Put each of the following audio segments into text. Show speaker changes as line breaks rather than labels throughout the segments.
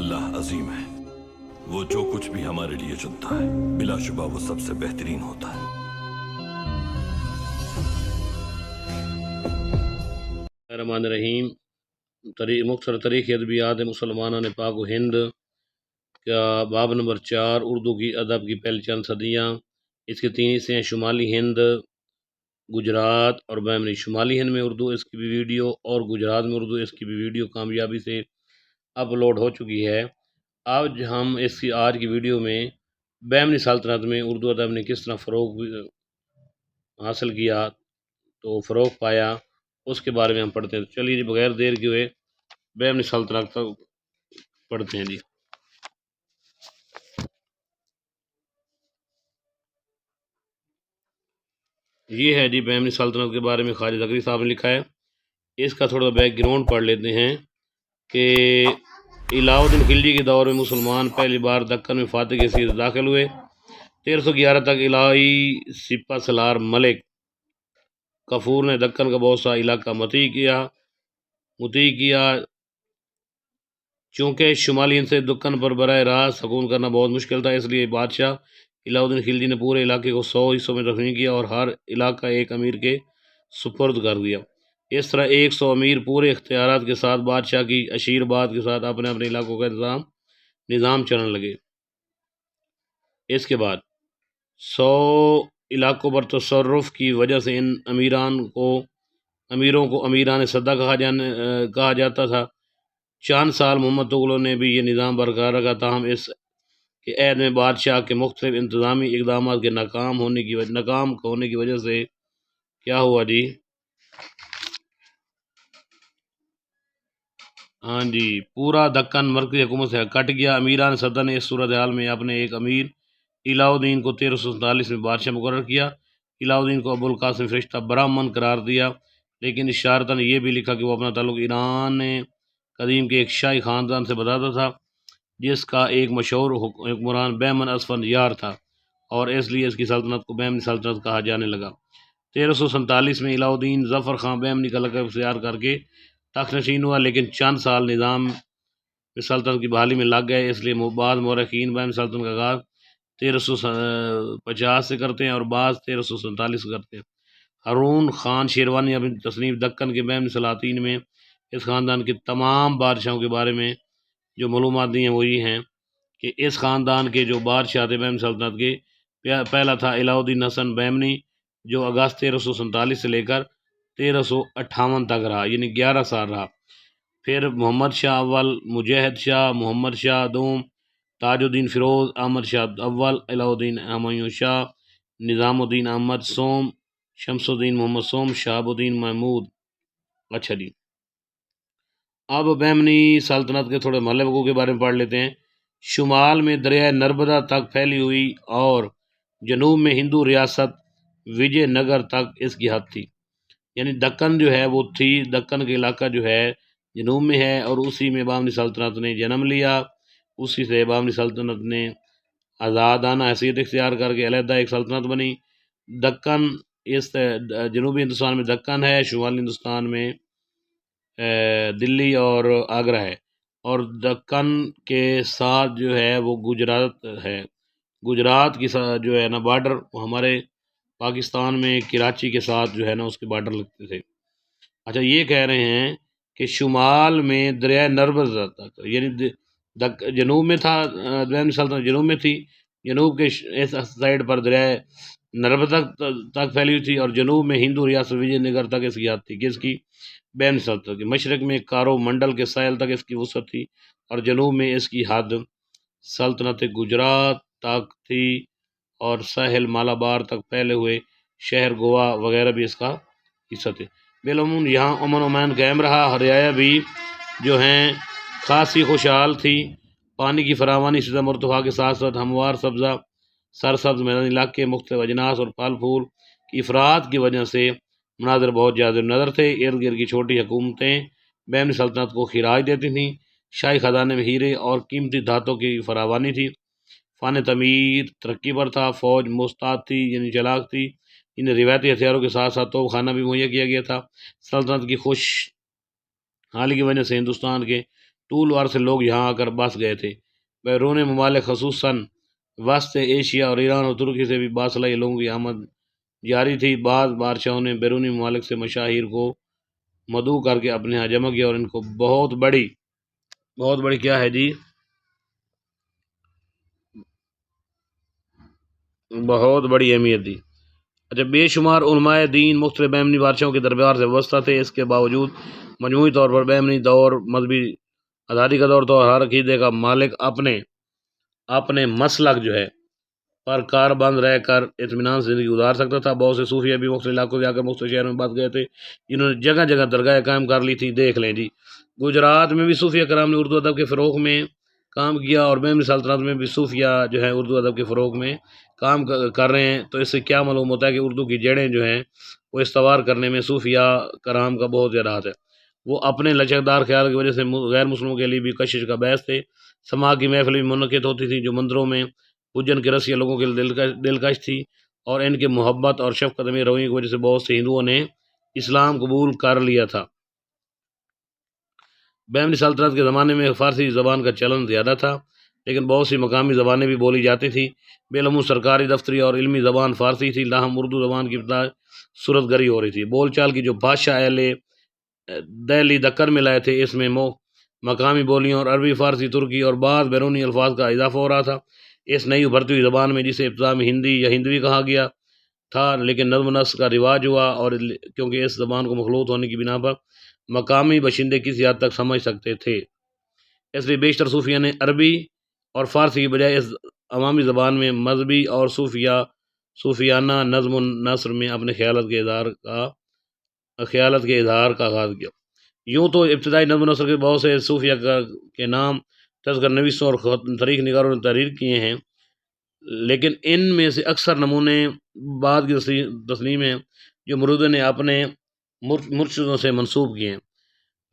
اللہ عظیم ہے، وہ جو کچھ بھی ہمارے لیے چنتا ہے بلا شبہ وہ سب سے بہترین ہوتا ہے۔
الرحمن الرحیم۔ مختصر تاریخ ادبیات مسلمانہ نے پاک و ہند کا باب نمبر 4، اردو کی ادب کی پہلی چند صدیاں۔ اس کے 3 حصے ہیں: شمالی ہند، گجرات اور بیمنی۔ شمالی ہند میں اردو اس کی بھی ویڈیو اور گجرات میں اردو اس کی بھی ویڈیو کامیابی سے اپلوڈ ہو چکی ہے۔ آج ہم آج کی ویڈیو میں بیمنی سلطنت میں اردو ادب نے کس طرح فروغ حاصل کیا تو فروغ پایا، اس کے بارے میں ہم پڑھتے ہیں۔ چلیے جی، بغیر دیر کے ہوئے بیمنی سلطنت تک پڑھتے ہیں جی۔ یہ ہے جی بیمنی سلطنت کے بارے میں خواجہ زکری صاحب نے لکھا ہے۔ اس کا تھوڑا بیک گراؤنڈ پڑھ لیتے ہیں کہ علاء الدین خلجی کے دور میں مسلمان پہلی بار دکن میں فاتح کے حیثیت سے داخل ہوئے۔ 1311 تک علائی سپہ سالار ملک کفور نے دکن کا بہت سا علاقہ مطیع کیا۔ چونکہ شمالی ہند سے دکن پر براہ راست حکومت کرنا بہت مشکل تھا، اس لیے بادشاہ علاء الدین خلجی نے پورے علاقے کو 100 حصوں میں تقسیم کیا اور ہر علاقہ ایک امیر کے سپرد کر دیا۔ اس طرح 100 امیر پورے اختیارات کے ساتھ بادشاہ کی اشیرباد کے ساتھ اپنے اپنے علاقوں کا نظام چلانے لگے۔ اس کے بعد 100 علاقوں پر تصرف کی وجہ سے ان امیروں کو امیران صدہ کہا جاتا تھا۔ چند سال محمد تغلق نے بھی یہ نظام برقرار رکھا، تاہم اس کے عہد میں بادشاہ کے مختلف انتظامی اقدامات کے ناکام ہونے کی وجہ سے کیا ہوا جی؟ ہاں جی، پورا دکن مرکزی حکومت سے کٹ گیا۔ امیران صدہ نے اس صورتحال میں اپنے ایک امیر علاء الدین کو 1347 میں بادشاہ مقرر کیا۔ علاء الدین کو ابو القاسم فرشتہ برہمن قرار دیا، لیکن اشارتاً یہ بھی لکھا کہ وہ اپنا تعلق ایران قدیم کے ایک شاہی خاندان سے بتاتا تھا جس کا ایک مشہور حکمران بہمن اسفندیار تھا، اور اس لیے اس کی سلطنت کو بیمنی سلطنت کہا جانے لگا۔ 1347 میں علاء الدین ظفر خان بیمنی کا لقب اختیار کر کے تخت نشین ہوا، لیکن چند سال نظام سلطنت کی بحالی میں لگ گئے، اس لیے بعض مورخین بیمنی سلطنت کا آغاز 1350 سے کرتے ہیں اور بعض 1347 سے کرتے ہیں۔ ہارون خان شیروانی اپنی تصنیف دکن کے بیمنی سلاطین میں اس خاندان کے تمام بادشاہوں کے بارے میں جو معلومات دی ہیں وہ یہ ہیں کہ اس خاندان کے جو بادشاہ تھے بیمنی سلطنت کے، پہلا تھا علاء الدین حسن بیمنی جو اگست 1347 سے لے کر 1358 تک رہا، یعنی 11 سال رہا۔ پھر محمد شاہ اول، مجاہد شاہ، محمد شاہ دوم، تاج الدین فیروز، احمد شاہ اول، علاء الدین ہمایوں شاہ، نظام الدین احمد سوم، شمس الدین محمد سوم، شہاب الدین محمود۔ اچھا جی، اب بیمنی سلطنت کے تھوڑے محلِ وقوع کے بارے میں پڑھ لیتے ہیں۔ شمال میں دریائے نرمدا تک پھیلی ہوئی اور جنوب میں ہندو ریاست وجے نگر تک اس کی حد تھی، یعنی دکن جو ہے وہ تھی، دکن کا علاقہ جو ہے جنوب میں ہے اور اسی میں بیمنی سلطنت نے جنم لیا۔ اسی سے بیمنی سلطنت نے آزادانہ حیثیت اختیار کر کے علیحدہ ایک سلطنت بنی۔ دکن اس جنوبی ہندوستان میں دکن ہے، شمالی ہندوستان میں دلی اور آگرہ ہے، اور دکن کے ساتھ جو ہے وہ گجرات ہے۔ گجرات کی جو ہے نا بارڈر ہمارے پاکستان میں کراچی کے ساتھ جو ہے نا اس کے بارڈر لگتے تھے۔ اچھا، یہ کہہ رہے ہیں کہ شمال میں دریائے نرمدا تک، یعنی جنوب میں تھا، بیمنی سلطنت جنوب میں تھی، جنوب کے اس سائڈ پر دریائے نرمدا تک پھیلی ہوئی تھی، اور جنوب میں ہندو ریاست وجے نگر تک اس کی حد تھی، کس کی؟ بیمنی سلطنت کی۔ مشرق میں کارو منڈل کے ساحل تک اس کی وسعت تھی، اور جنوب میں اس کی حد سلطنت گجرات تک تھی، اور ساحل مالابار تک پھیلے ہوئے شہر گوا وغیرہ بھی اس کا حصہ تھے۔ بالعموم یہاں امن و امان قائم رہا، رعایا بھی جو ہیں خاصی خوشحال تھی۔ پانی کی فراوانی سطح مرتفع کے ساتھ ساتھ ہموار سرسبز میدانی علاقے، مختلف اجناس اور پھل پھول کی افراط کی وجہ سے مناظر بہت جاذب نظر تھے۔ ارد گرد کی چھوٹی حکومتیں بیمنی سلطنت کو خراج دیتی تھیں۔ شاہی خزانے میں ہیرے اور قیمتی دھاتوں کی فراوانی تھی۔ فن تعمیر ترقی پر تھا، فوج مستعد تھی یعنی چلاک تھی، انہیں روایتی ہتھیاروں کے ساتھ ساتھ توپ خانہ بھی مہیا کیا گیا تھا۔ سلطنت کی خوش حالی کی وجہ سے ہندوستان کے طول عرصے لوگ یہاں آ کر بس گئے تھے۔ بیرون ممالک خصوصاً وسط ایشیا اور ایران اور ترکی سے بھی باصلاحیت لوگوں کی آمد جاری تھی۔ بعض بادشاہوں نے بیرونی ممالک سے مشاہیر کو مدعو کر کے اپنے یہاں جمع کیا اور ان کو بہت بڑی کیا ہے جی، بہت بڑی اہمیت دی۔ اچھا، بے شمار علماء دین مختلف بہمنی بادشاہوں کے دربار سے وابستہ تھے۔ اس کے باوجود مجموعی طور پر بہمنی دور مذہبی آزادی کا دور تو ہر عقیدے کا مالک اپنے مسلک جو ہے پر کار بند رہ کر اطمینان سے زندگی گزار سکتا تھا۔ بہت سے صوفیہ بھی مختلف علاقوں سے آ کر مختلف شہروں میں بس گئے تھے، جنہوں نے جگہ جگہ درگاہیں قائم کر لی تھی۔ دیکھ لیں جی، گجرات میں بھی صوفیہ کرام نے اردو ادب کے فروغ میں کام کیا، اور بہمنی سلطنت میں بھی صوفیہ جو ہے اردو ادب کے فروغ میں کام کر رہے ہیں۔ تو اس سے کیا معلوم ہوتا ہے کہ اردو کی جڑیں جو ہیں وہ استوار کرنے میں صوفیہ کرام کا بہت زیادہ ہاتھ ہے۔ وہ اپنے لچکدار خیال کی وجہ سے غیر مسلموں کے لیے بھی کشش کا باعث تھے۔ سماع کی محفلیں بھی منعقد ہوتی تھیں جو مندروں میں پوجن کی رسیاں لوگوں کے لیے دلکش تھی، اور ان کے محبت اور شفقت میں رویے کی وجہ سے بہت سے ہندوؤں نے اسلام قبول کر لیا تھا۔ بہمنی سلطنت کے زمانے میں فارسی زبان کا چلن زیادہ تھا، لیکن بہت سی مقامی زبانیں بھی بولی جاتی تھیں۔ بالعموم سرکاری، دفتری اور علمی زبان فارسی تھی، تاہم اردو زبان کی ابتدا صورت گری ہو رہی تھی۔ بول چال کی جو بادشاہ اہل دہلی دکن میں لائے تھے، اس میں مقامی بولیوں اور عربی، فارسی، ترکی اور بعض بیرونی الفاظ کا اضافہ ہو رہا تھا۔ اس نئی ابھرتی ہوئی زبان میں، جسے ابتدا میں ہندی یا ہندوی کہا گیا تھا، لیکن نظم و نسق کا رواج ہوا، اور کیونکہ اس زبان کو مخلوط ہونے کی بنا پر مقامی باشندے کسی حد تک سمجھ سکتے تھے، اس لیے بیشتر صوفیہ نے عربی اور فارسی کی بجائے اس عوامی زبان میں مذہبی اور صوفیانہ نظم و نثر میں اپنے خیالات کے اظہار کا آغاز کیا۔ یوں تو ابتدائی نظم و نثر کے بہت سے صوفیہ کے نام تذکر نویسوں اور تاریخ نگاروں نے تحریر کیے ہیں، لیکن ان میں سے اکثر نمونے بعد کی تصنیف ہیں جو مرودے نے اپنے مرشدوں سے منسوب کیے ہیں۔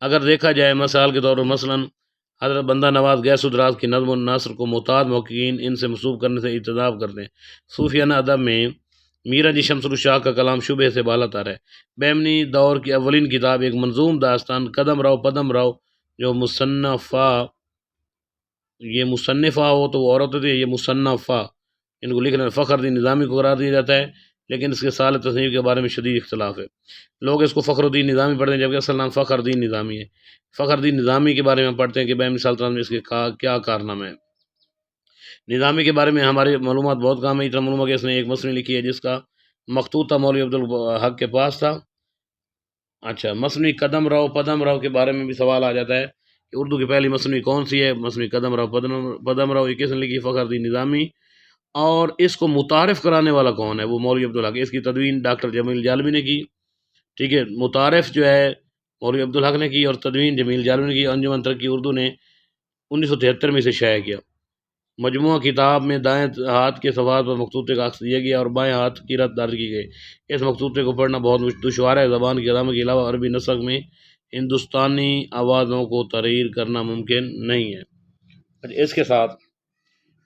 اگر دیکھا جائے مثال کے طور پر مثلاً حضرت بندہ نواز غیث الدراز کی نظم و نثر کو محتاط محققین ان سے منسوب کرنے سے اجتناب کرتے ہیں۔ صوفیانہ ادب میں میرا جی شمس الشاق کا کلام شبہ سے بالا تر ہے۔ بہمنی دور کی اولین کتاب ایک منظوم داستان قدم راؤ پدم راؤ، جو یہ مصنفہ ہو تو وہ عورت ہوتی ہے، یہ مصنفہ ان کو لکھنے فخر الدین نظامی کو قرار دیا جاتا ہے، لیکن اس کے سال تصنیف کے بارے میں شدید اختلاف ہے۔ لوگ اس کو فخر الدین نظامی پڑھتے ہیں، جبکہ اصل نام فخر الدین نظامی ہے۔ فخر الدین نظامی کے بارے میں پڑھتے ہیں کہ بہمنی سلطنت میں اس کے کیا کارنامے ہیں۔ نظامی کے بارے میں ہماری معلومات بہت کم ہے، اتنا معلوم ہے کہ اس نے ایک مثنوی لکھی ہے جس کا مخطوطہ مولوی عبدالحق کے پاس تھا۔ اچھا، مثنوی قدم راؤ پدم راؤ کے بارے میں بھی سوال آ جاتا ہے کہ اردو کی پہلی مثنوی کون سی ہے؟ مثنوی قدم راؤ پدم راؤ یہ کس نے لکھی؟ فخر الدین نظامی۔ اور اس کو متعارف کرانے والا کون ہے؟ وہ مولوی عبدالحق۔ اس کی تدوین ڈاکٹر جمیل جالبی نے کی، ٹھیک ہے۔ متعارف جو ہے مولوی عبدالحق نے کی، اور تدوین جمیل جالبی نے کی۔ انجمن ترقی اردو نے 1973 میں اسے شائع کیا۔ مجموعہ کتاب میں دائیں ہاتھ کے صفحات پر مخطوطے کا عکس دیا گیا اور بائیں ہاتھ کی رت درج کی گئی۔ اس مخطوطے کو پڑھنا بہت دشوار ہے۔ زبان کی علامت کے علاوہ عربی نسق میں ہندوستانی آوازوں کو تحریر کرنا ممکن نہیں ہے۔ اس کے ساتھ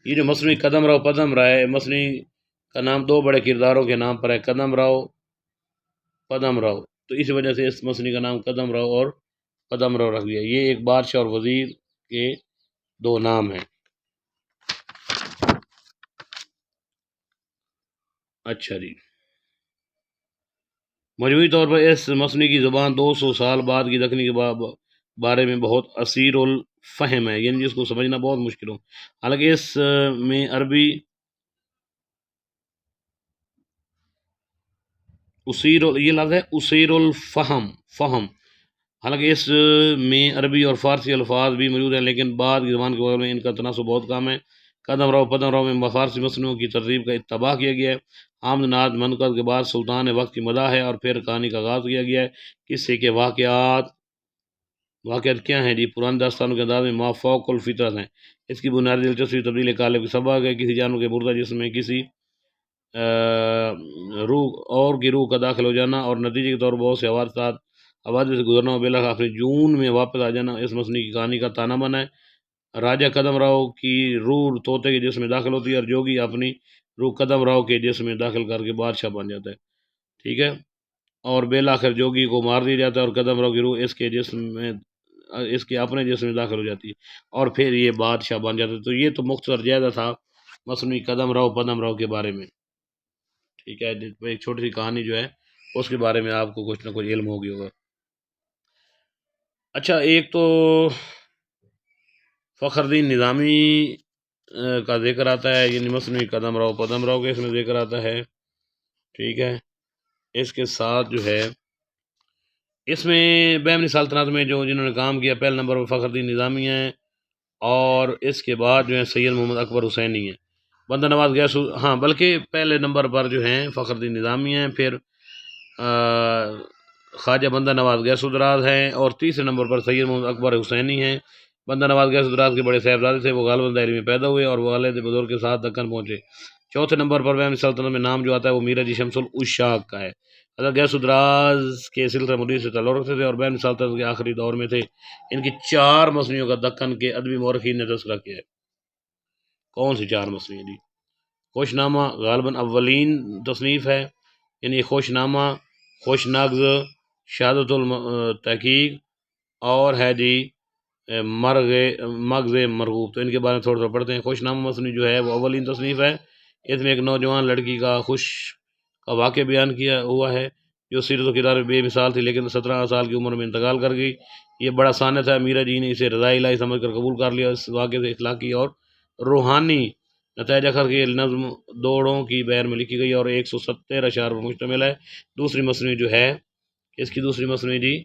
یہ جو مثنوی قدم راؤ پدم راؤ ہے، مثنوی کا نام دو بڑے کرداروں کے نام پر ہے، قدم راؤ پدم راؤ، تو اس وجہ سے اس مثنوی کا نام قدم راؤ اور پدم راؤ رکھ دیا۔ یہ ایک بادشاہ اور وزیر کے دو نام ہیں۔ اچھا جی، مجموعی طور پر اس مثنوی کی زبان 200 سال بعد کی دکنی کے بارے میں بہت اسیر الفہم ہے، یعنی جس کو سمجھنا بہت مشکل ہو۔ حالانکہ اس میں عربی یہ لفظ ہے اسیر الفہم، حالانکہ اس میں عربی اور فارسی الفاظ بھی موجود ہیں، لیکن بعد کی زبان کے بارے میں ان کا تناسب بہت کم ہے۔ قدم راؤ پدم راؤ میں فارسی مصنوعوں کی ترتیب کا اتباع کیا گیا ہے۔ حامد نعت منقط کے بعد سلطان وقت کی مداح ہے، اور پھر کہانی کا آغاز کیا گیا ہے۔ قصے کے واقعات کیا ہیں جی؟ پرانے داستانوں کے انداز میں ما فوق الفطرت ہیں۔ اس کی بنیادی دلچسپی تبدیل قالب کی سبق ہے۔ کسی جانور کے مردہ جسم میں کسی روح کا داخل ہو جانا اور نتیجے کے طور پر بہت سے حوادث سے گزرنا اور بالآخر جون میں واپس آ جانا اس مثنوی کی کہانی کا تانا بنا ہے۔ راجہ قدم راؤ کی روح طوطے کے جسم میں داخل ہوتی ہے، اور جوگی اپنی روح قدم راؤ کے جسم میں داخل کر کے بادشاہ بن جاتا ہے، ٹھیک ہے، اور بالآخر جوگی کو مار دیا جاتا ہے اور قدم راؤ کی روح اس کے جسم میں اس کے اپنے جسم میں داخل ہو جاتی ہے اور پھر یہ بادشاہ بن جاتا ہے۔ تو یہ تو مختصر جائزہ تھا مصنوعی قدم رو پدم رو کے بارے میں، ٹھیک ہے، ایک چھوٹی سی کہانی جو ہے اس کے بارے میں آپ کو کچھ نہ کچھ علم ہو گیا ہوگا۔ اچھا، ایک تو فخر الدین نظامی کا ذکر آتا ہے، یعنی مصنوعی قدم رو پدم رو کے اس میں ذکر آتا ہے، ٹھیک ہے۔ اس کے ساتھ جو ہے اس میں بہمنی سلطنت میں جو جنہوں نے کام کیا، پہلے نمبر پر فخر الدین نظامی ہیں، اور اس کے بعد جو ہے سید محمد اکبر حسینی ہیں، بندہ نواز گیس، ہاں بلکہ پہلے نمبر پر جو ہیں فخر الدین نظامی ہیں، پھر خواجہ بندہ نواز گیس دراز ہیں، اور تیسرے نمبر پر سید محمد اکبر حسینی ہیں۔ بندہ نواز گیس دراز کے بڑے صاحبزادے تھے، وہ غالباً دہلی میں پیدا ہوئے اور والد بزرگ کے ساتھ دکن پہنچے۔ چوتھے نمبر پر بہمنی سلطنت میں نام جو آتا ہے وہ میرا جی شمس العشاق کا ہے۔ حضرت غیاث الدراز کے سلسلہ مدیر سے تعلق رکھتے تھے اور بہمنی سلطنت کے آخری دور میں تھے۔ ان کی 4 مصنوعیوں کا دکن کے ادبی مورخین نے تذکرہ کیا ہے۔ کون سی 4 مصنوعیاں جی؟ خوش نامہ غالباً اولین تصنیف ہے، یعنی خوش نامہ، خوش نغز، شہادت التحقیق، اور ہے جی مغز مرغوب۔ تو ان کے بارے میں تھوڑا پڑھتے ہیں۔ خوش نامہ مصنوعی جو ہے وہ اولین تصنیف ہے۔ اس میں ایک نوجوان لڑکی کا واقعہ بیان کیا ہوا ہے جو سیرت و کردار میں بے مثال تھی، لیکن 17 سال کی عمر میں انتقال کر گئی۔ یہ بڑا سانح تھا، میرا جی نے اسے رضائے الہی سمجھ کر قبول کر لیا۔ اس واقعے سے اخلاقی اور روحانی نتائج اخر کی نظم دوڑوں کی بیر میں لکھی گئی اور 170 اشعار پر مشتمل ہے۔ دوسری مصنوعی جو ہے، اس کی دوسری مصنوعی جی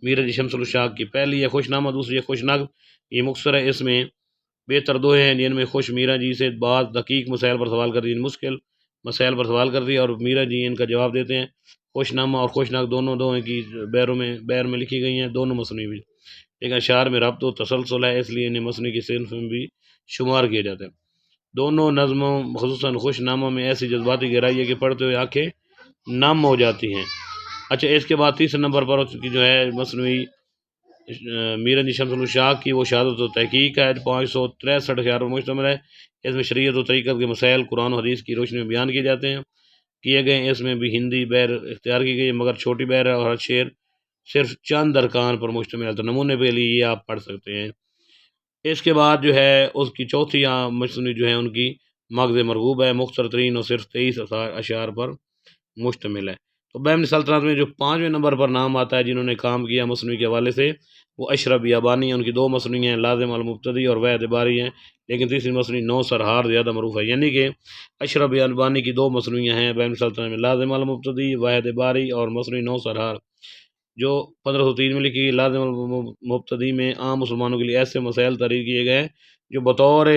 میرا جی شمس العشاق کی، پہلی ہے خوش نامہ، دوسری ہے خوش نغم۔ یہ مختصر ہے، اس میں بہتر دوہے ہیں جن میں خوش میرا جی سے بعض دقیق مسائل پر سوال کرتی ہے، مشکل مسائل پر سوال کرتی ہے اور میرا جی ان کا جواب دیتے ہیں۔ خوش نامہ اور خوش نغم دونوں دوہے کی بیر میں لکھی گئی ہیں، دونوں مصنوعی بھی، لیکن اشعار میں ربط و تسلسل ہے، اس لیے انہیں مصنوعی کی صنف میں بھی شمار کیا جاتا ہے۔ دونوں نظموں خصوصاً خوش نامہ میں ایسی جذباتی گہرائی ہے کہ پڑھتے ہوئے آنکھیں نم ہو جاتی ہیں۔ اچھا، اس کے بعد تیسرے نمبر پر کی جو ہے مصنوعی میرا جی شمس العشاق کی، وہ شہادت و تحقیق ہے، 563 اشعار پر مشتمل ہے۔ اس میں شریعت و طریقت کے مسائل قرآن و حدیث کی روشنی میں بیان کیے جاتے ہیں، کیے گئے۔ اس میں بھی ہندی بیر اختیار کی گئی ہے، مگر چھوٹی بیر ہے اور ہر شعر صرف چند ارکان پر مشتمل ہے، تو نمونے کے لیے یہ آپ پڑھ سکتے ہیں۔ اس کے بعد جو ہے اس کی چوتھی مصنوعی جو ہے ان کی مغز مرغوب ہے، مختصر ترین اور صرف 23 اشعار پر مشتمل ہے۔ تو بہمنی سلطنت میں جو 5ویں نمبر پر نام آتا ہے جنہوں نے کام کیا مصنوعی کے حوالے سے، وہ اشرف بیابانی ہیں۔ ان کی 2 مصنوعی ہیں، لازم المبتدی اور وحد باری ہیں، لیکن تیسری مصنوعی 9 سرہار زیادہ معروف ہے، یعنی کہ اشرف بیابانی کی 2 مصنوعیاں ہیں بہمنی سلطنت میں، لازم المبتدی، وحد باری، اور مصنوعی 9 سرہار جو 1503 میں لکھی گئی۔ لازم المبتدی میں عام مسلمانوں کے لیے ایسے مسائل تحریر کیے گئے ہیں جو بطور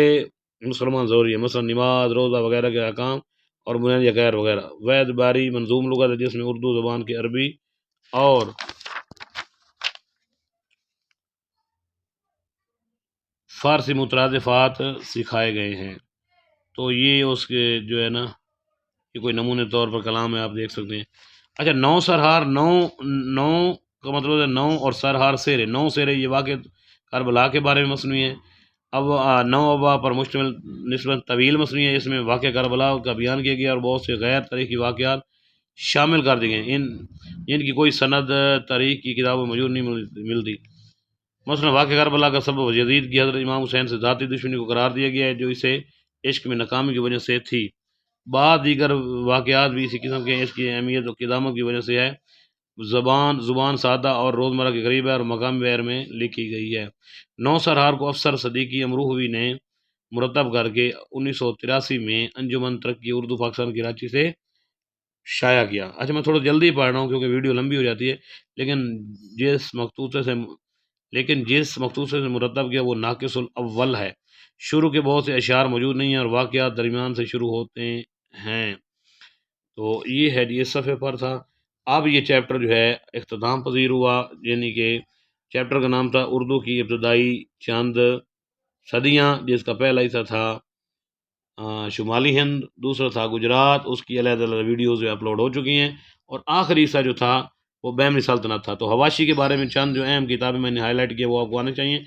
مسلمان ضروری ہے، مثلا نماز، روزہ وغیرہ کے احکام اور بنیادی عقائد وغیرہ۔ وحد باری منظوم لغت ہے جس میں اردو زبان کے عربی اور فارسی مترادفات سکھائے گئے ہیں۔ تو یہ اس کے جو ہے نا، یہ کوئی نمونے طور پر کلام ہے، آپ دیکھ سکتے ہیں۔ اچھا، 9 سرہار، 9 کا مطلب ہے 9 اور سرہار سیرے، 9 سیرے یہ واقع کربلا کے بارے میں مصنوعی ہے۔ اب 9 ابا پر مشتمل نسبت طویل مصنوعی ہے، اس میں واقع کربلا کا بیان کیا گیا اور بہت سے غیر تاریخی واقعات شامل کر دی گئے، ان کی کوئی سند تاریخ کی کتابوں میں موجود نہیں ملتی۔ مثلا واقع کربلا کا سبب یزید کی حضرت امام حسین سے ذاتی دشمنی کو قرار دیا گیا ہے جو اسے عشق میں ناکامی کی وجہ سے تھی۔ بعض دیگر واقعات بھی اسی قسم کے ہیں، اس کی اہمیت و قدامت کی وجہ سے ہے۔ زبان سادہ اور روزمرہ کے قریب ہے اور مقامی بیر میں لکھی گئی ہے۔ 9 سرہار کو افسر صدیقی امروہوی نے مرتب کر کے 1983 میں انجمن ترقی اردو پاکستان کراچی سے شائع کیا۔ اچھا، میں تھوڑا جلدی پڑھ رہا ہوں کیونکہ ویڈیو لمبی ہو جاتی ہے، لیکن جس مخطوطے سے مرتب کیا وہ ناقص الاول ہے۔ شروع کے بہت سے اشعار موجود نہیں ہیں اور واقعات درمیان سے شروع ہوتے ہیں۔ تو یہ ہے یہ صفحے پر تھا۔ اب یہ چیپٹر جو ہے اختتام پذیر ہوا، یعنی کہ چیپٹر کا نام تھا اردو کی ابتدائی چند صدیاں، جس کا پہلا حصہ تھا شمالی ہند، دوسرا تھا گجرات، اس کی علیحدہ علیحدہ ویڈیوز اپلوڈ ہو چکی ہیں، اور آخری حصہ جو تھا وہ بہمنی سلطنت تھا۔ تو حواشی کے بارے میں چند جو اہم کتابیں میں نے ہائی لائٹ کیا وہ آپ کو آنے چاہیے،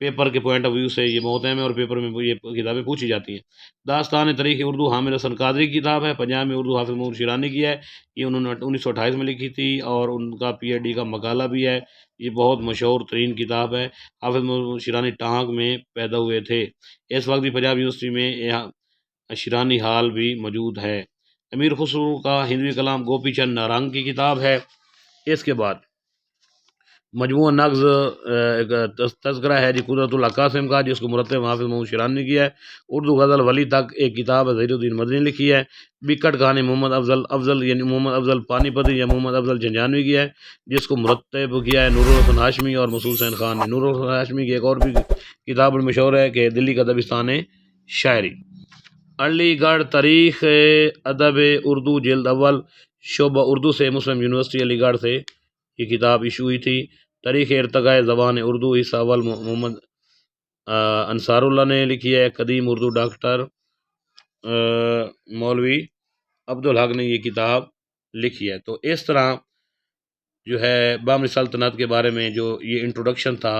پیپر کے پوائنٹ آف ویو سے یہ بہت اہم ہے اور پیپر میں یہ کتابیں پوچھی جاتی ہیں۔ داستان تاریخ اردو حامد حسن قادری کی کتاب ہے، پنجاب میں اردو حافظ محمود شیرانی کی ہے، یہ انہوں نے 1928 میں لکھی تھی اور ان کا PhD کا مقالہ بھی ہے یہ بہت مشہور ترین کتاب ہے۔ حافظ محمد شیرانی ٹانک میں پیدا ہوئے تھے۔ اس وقت بھی پنجاب یونیورسٹی میں شیرانی ہال بھی موجود ہے۔ امیر خسرو کا ہندوی کلام گوپی چند نارنگ کی کتاب ہے۔ اس کے بعد مجموعہ نغز ایک تذکرہ ہے جی قدرت اللہ قاسم کا، جس کو مرتب حافظ محمد شیرانی نے کیا ہے۔ اردو غزل ولی تک ایک کتاب ہے ظہیر الدین مدنی نے لکھی ہے۔ بکٹ کہانی محمد افضل یعنی محمد افضل پانی پتی یا محمد افضل جھنجھانوی کی ہے، جس کو مرتب کیا ہے نور الحسن ہاشمی اور مسعود حسین خان نے۔ نور الحسن ہاشمی کی ایک اور بھی کتاب بڑی مشہور ہے کہ دلی کا دبستان شاعری۔ علی گڑھ تاریخ ادب اردو جلد اول شعبہ اردو سے مسلم یونیورسٹی علی گڑھ سے یہ کتاب ایشو ہوئی تھی۔ تاریخ ارتقاء زبان اردو حصہ اول محمد انصار اللہ نے لکھی ہے۔ قدیم اردو ڈاکٹر مولوی عبدالحق نے یہ کتاب لکھی ہے۔ تو اس طرح جو ہے بامنی سلطنت کے بارے میں جو یہ انٹروڈکشن تھا،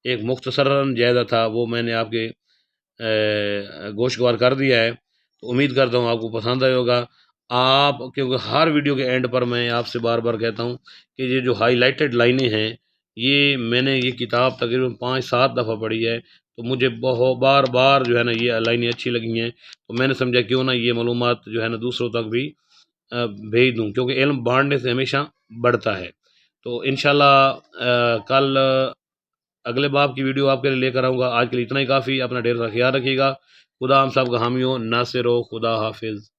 ایک مختصراً جائزہ تھا، وہ میں نے آپ کے گوشگوار کر دیا ہے۔ تو امید کرتا ہوں آپ کو پسند آئے ہوگا۔ آپ کیونکہ ہر ویڈیو کے اینڈ پر میں آپ سے بار بار کہتا ہوں کہ یہ جو ہائی لائٹڈ لائنیں ہیں، یہ میں نے یہ کتاب تقریباً 5-7 دفعہ پڑھی ہے، تو مجھے بہت بار بار جو ہے نا یہ لائنیں اچھی لگی ہیں، تو میں نے سمجھا کیوں نہ یہ معلومات جو ہے نا دوسروں تک بھی بھیج دوں، کیونکہ علم بانٹنے سے ہمیشہ بڑھتا ہے۔ تو انشاءاللہ کل اگلے باب کی ویڈیو آپ کے لیے لے کر آؤں گا۔ آج کے لیے اتنا ہی کافی۔ اپنا ڈھیر سارا خیال رکھیے گا۔ خدا ہم سب کا حامی ہو، ناصر ہو۔ خدا حافظ۔